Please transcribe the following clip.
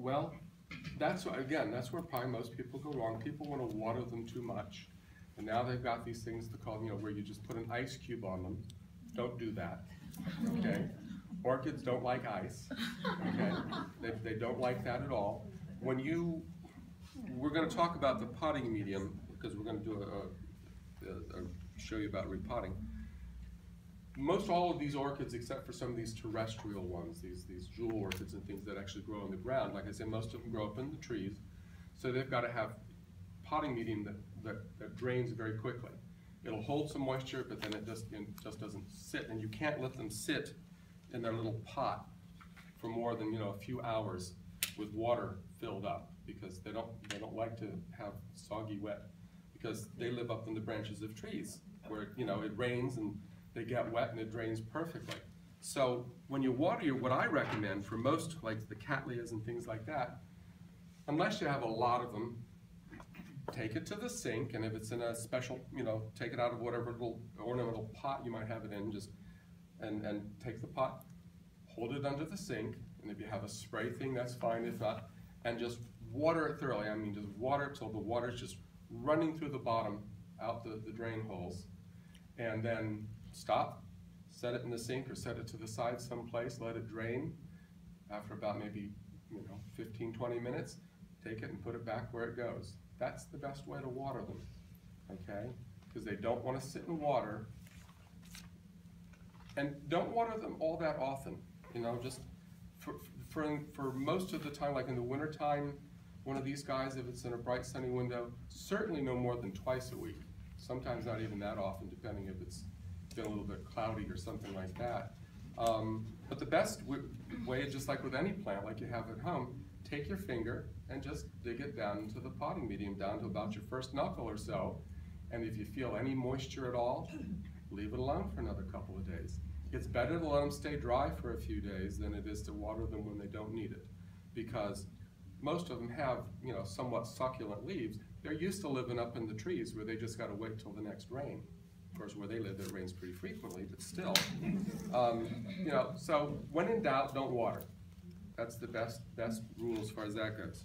Well, again, that's where probably most people go wrong. People want to water them too much. And now they've got these things to call, where you just put an ice cube on them. Don't do that, okay? Orchids don't like ice, okay? They don't like that at all. We're going to talk about the potting medium, because we're going to do show you about repotting. Most all of these orchids, except for some of these terrestrial ones, these jewel orchids and things that actually grow on the ground, like I said, most of them grow up in the trees, so they've got to have potting medium that drains very quickly. It'll hold some moisture, but then it just doesn't sit, and you can't let them sit in their little pot for more than a few hours with water filled up, because they don't like to have soggy wet, because they live up in the branches of trees where it rains and they get wet and it drains perfectly. So when you water what I recommend for most, like the cattleyas and things like that, unless you have a lot of them, take it to the sink, and if it's in a special, take it out of whatever little ornamental pot you might have it in, and take the pot, hold it under the sink, and if you have a spray thing, that's fine. If not, and just water it thoroughly. I mean, just water it till the water's just running through the bottom, out the drain holes, and then stop, set it in the sink or set it to the side someplace, let it drain. After about maybe 15-20 minutes, take it and put it back where it goes. That's the best way to water them, okay? Because they don't want to sit in water. And don't water them all that often, just for most of the time, like in the wintertime, one of these guys, if it's in a bright sunny window, certainly no more than twice a week. Sometimes not even that often, depending if it's been a little bit cloudy or something like that. But the best way, just like with any plant, like you have at home, take your finger and just dig it down into the potting medium, down to about your first knuckle or so. And if you feel any moisture at all, leave it alone for another couple of days. It's better to let them stay dry for a few days than it is to water them when they don't need it, because most of them have, somewhat succulent leaves. They're used to living up in the trees where they just got to wait till the next rain. Of course, where they live, it rains pretty frequently, but still, so when in doubt, don't water. That's the best rule as far as that goes.